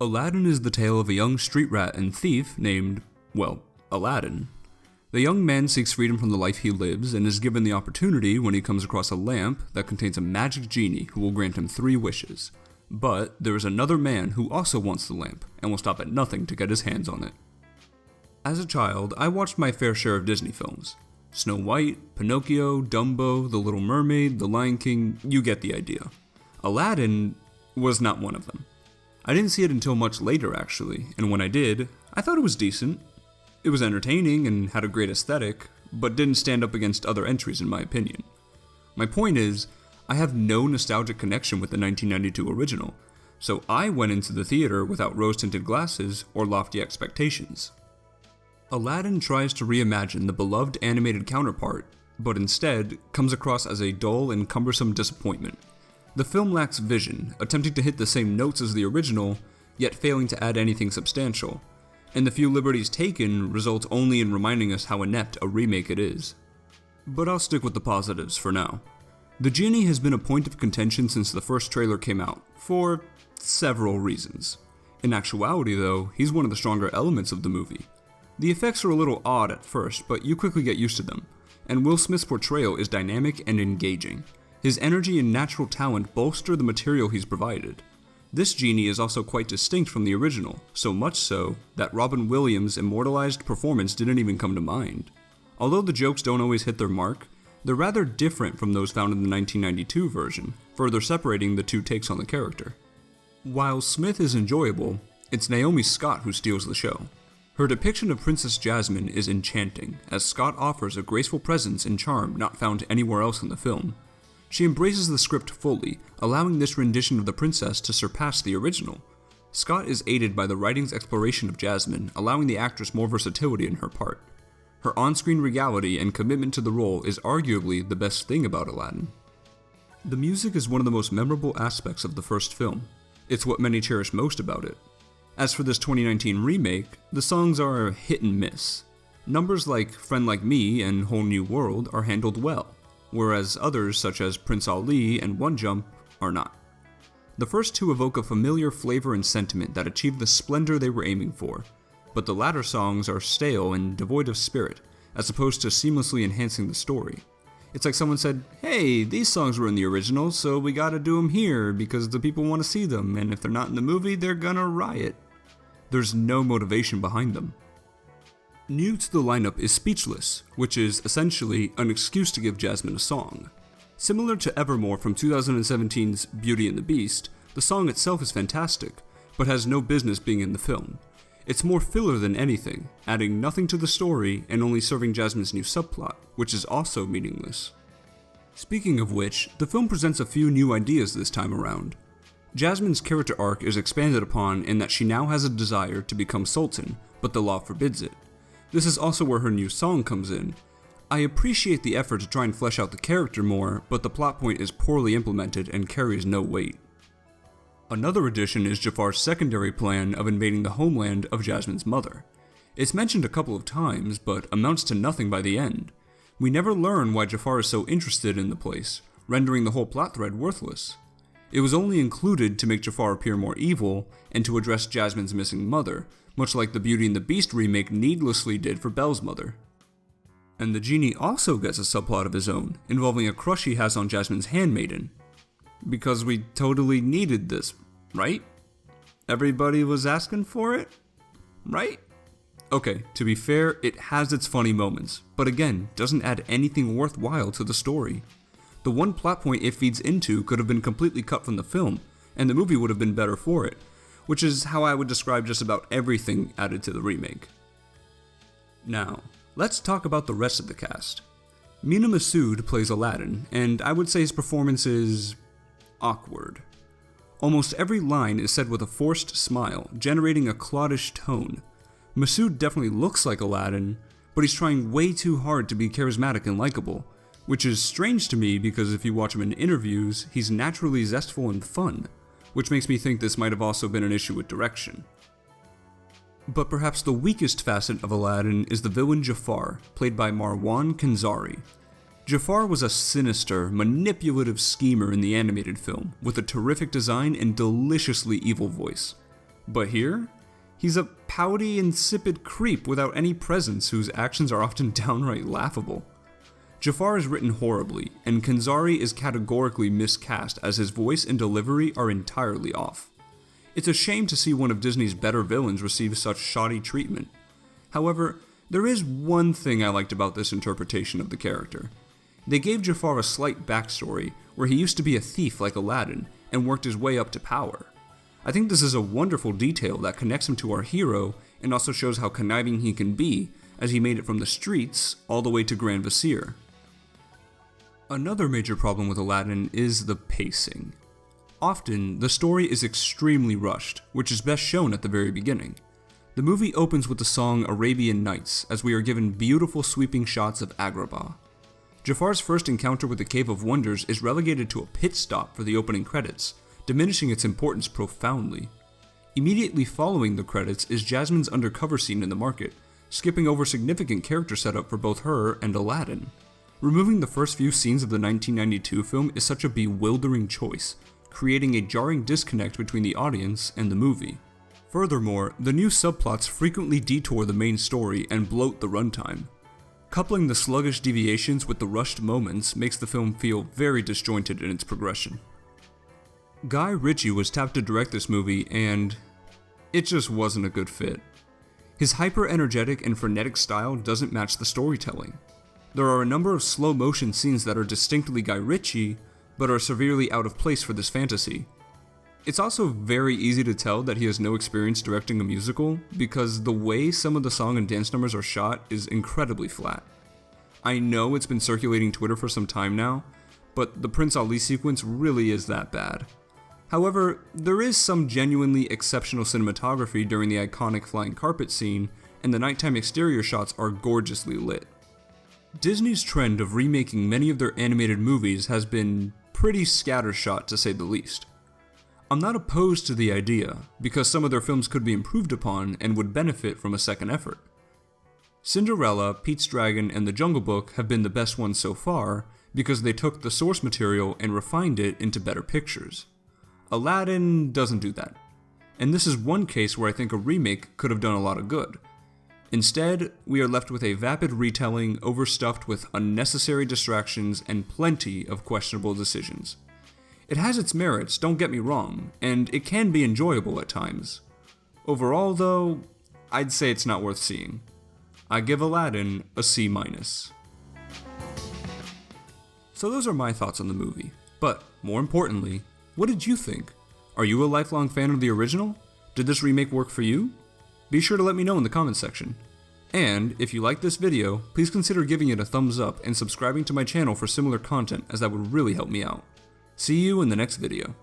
Aladdin is the tale of a young street rat and thief named, well, Aladdin. The young man seeks freedom from the life he lives and is given the opportunity when he comes across a lamp that contains a magic genie who will grant him 3 wishes. But there is another man who also wants the lamp and will stop at nothing to get his hands on it. As a child, I watched my fair share of Disney films. Snow White, Pinocchio, Dumbo, The Little Mermaid, The Lion King, you get the idea. Aladdin was not one of them. I didn't see it until much later actually, and when I did, I thought it was decent. It was entertaining and had a great aesthetic, but didn't stand up against other entries in my opinion. My point is, I have no nostalgic connection with the 1992 original, so I went into the theater without rose-tinted glasses or lofty expectations. Aladdin tries to reimagine the beloved animated counterpart, but instead comes across as a dull and cumbersome disappointment. The film lacks vision, attempting to hit the same notes as the original, yet failing to add anything substantial, and the few liberties taken result only in reminding us how inept a remake it is. But I'll stick with the positives for now. The genie has been a point of contention since the first trailer came out, for several reasons. In actuality though, he's one of the stronger elements of the movie. The effects are a little odd at first, but you quickly get used to them, and Will Smith's portrayal is dynamic and engaging. His energy and natural talent bolster the material he's provided. This genie is also quite distinct from the original, so much so that Robin Williams' immortalized performance didn't even come to mind. Although the jokes don't always hit their mark, they're rather different from those found in the 1992 version, further separating the two takes on the character. While Smith is enjoyable, it's Naomi Scott who steals the show. Her depiction of Princess Jasmine is enchanting, as Scott offers a graceful presence and charm not found anywhere else in the film. She embraces the script fully, allowing this rendition of the princess to surpass the original. Scott is aided by the writing's exploration of Jasmine, allowing the actress more versatility in her part. Her on-screen regality and commitment to the role is arguably the best thing about Aladdin. The music is one of the most memorable aspects of the first film. It's what many cherish most about it. As for this 2019 remake, the songs are hit and miss. Numbers like Friend Like Me and Whole New World are handled well, whereas others such as Prince Ali and One Jump are not. The first two evoke a familiar flavor and sentiment that achieve the splendor they were aiming for, but the latter songs are stale and devoid of spirit, as opposed to seamlessly enhancing the story. It's like someone said, hey, these songs were in the original, so we gotta do them here because the people want to see them, and if they're not in the movie, they're gonna riot. There's no motivation behind them. New to the lineup is Speechless, which is essentially an excuse to give Jasmine a song. Similar to Evermore from 2017's Beauty and the Beast, the song itself is fantastic, but has no business being in the film. It's more filler than anything, adding nothing to the story and only serving Jasmine's new subplot, which is also meaningless. Speaking of which, the film presents a few new ideas this time around. Jasmine's character arc is expanded upon in that she now has a desire to become Sultan, but the law forbids it. This is also where her new song comes in. I appreciate the effort to try and flesh out the character more, but the plot point is poorly implemented and carries no weight. Another addition is Jafar's secondary plan of invading the homeland of Jasmine's mother. It's mentioned a couple of times, but amounts to nothing by the end. We never learn why Jafar is so interested in the place, rendering the whole plot thread worthless. It was only included to make Jafar appear more evil and to address Jasmine's missing mother, much like the Beauty and the Beast remake needlessly did for Belle's mother. And the genie also gets a subplot of his own, involving a crush he has on Jasmine's handmaiden. Because we totally needed this, right? Everybody was asking for it, right? Okay, to be fair, it has its funny moments, but again, doesn't add anything worthwhile to the story. The one plot point it feeds into could have been completely cut from the film, and the movie would have been better for it, which is how I would describe just about everything added to the remake. Now, let's talk about the rest of the cast. Mina Massoud plays Aladdin, and I would say his performance is awkward. Almost every line is said with a forced smile, generating a cloddish tone. Massoud definitely looks like Aladdin, but he's trying way too hard to be charismatic and likable, which is strange to me because if you watch him in interviews, he's naturally zestful and fun, which makes me think this might have also been an issue with direction. But perhaps the weakest facet of Aladdin is the villain Jafar, played by Marwan Kenzari. Jafar was a sinister, manipulative schemer in the animated film, with a terrific design and deliciously evil voice. But here, he's a pouty, insipid creep without any presence whose actions are often downright laughable. Jafar is written horribly, and Kenzari is categorically miscast as his voice and delivery are entirely off. It's a shame to see one of Disney's better villains receive such shoddy treatment. However, there is one thing I liked about this interpretation of the character. They gave Jafar a slight backstory where he used to be a thief like Aladdin and worked his way up to power. I think this is a wonderful detail that connects him to our hero and also shows how conniving he can be, as he made it from the streets all the way to Grand Vizier. Another major problem with Aladdin is the pacing. Often, the story is extremely rushed, which is best shown at the very beginning. The movie opens with the song Arabian Nights, as we are given beautiful sweeping shots of Agrabah. Jafar's first encounter with the Cave of Wonders is relegated to a pit stop for the opening credits, diminishing its importance profoundly. Immediately following the credits is Jasmine's undercover scene in the market, skipping over significant character setup for both her and Aladdin. Removing the first few scenes of the 1992 film is such a bewildering choice, creating a jarring disconnect between the audience and the movie. Furthermore, the new subplots frequently detour the main story and bloat the runtime. Coupling the sluggish deviations with the rushed moments makes the film feel very disjointed in its progression. Guy Ritchie was tapped to direct this movie, and it just wasn't a good fit. His hyper-energetic and frenetic style doesn't match the storytelling. There are a number of slow-motion scenes that are distinctly Guy Ritchie, but are severely out of place for this fantasy. It's also very easy to tell that he has no experience directing a musical, because the way some of the song and dance numbers are shot is incredibly flat. I know it's been circulating Twitter for some time now, but the Prince Ali sequence really is that bad. However, there is some genuinely exceptional cinematography during the iconic flying carpet scene, and the nighttime exterior shots are gorgeously lit. Disney's trend of remaking many of their animated movies has been pretty scattershot to say the least. I'm not opposed to the idea, because some of their films could be improved upon and would benefit from a second effort. Cinderella, Pete's Dragon, and The Jungle Book have been the best ones so far because they took the source material and refined it into better pictures. Aladdin doesn't do that, and this is one case where I think a remake could have done a lot of good. Instead, we are left with a vapid retelling overstuffed with unnecessary distractions and plenty of questionable decisions. It has its merits, don't get me wrong, and it can be enjoyable at times. Overall, though, I'd say it's not worth seeing. I give Aladdin a C-. So those are my thoughts on the movie, but more importantly, what did you think? Are you a lifelong fan of the original? Did this remake work for you? Be sure to let me know in the comments section. And if you like this video, please consider giving it a thumbs up and subscribing to my channel for similar content, as that would really help me out. See you in the next video.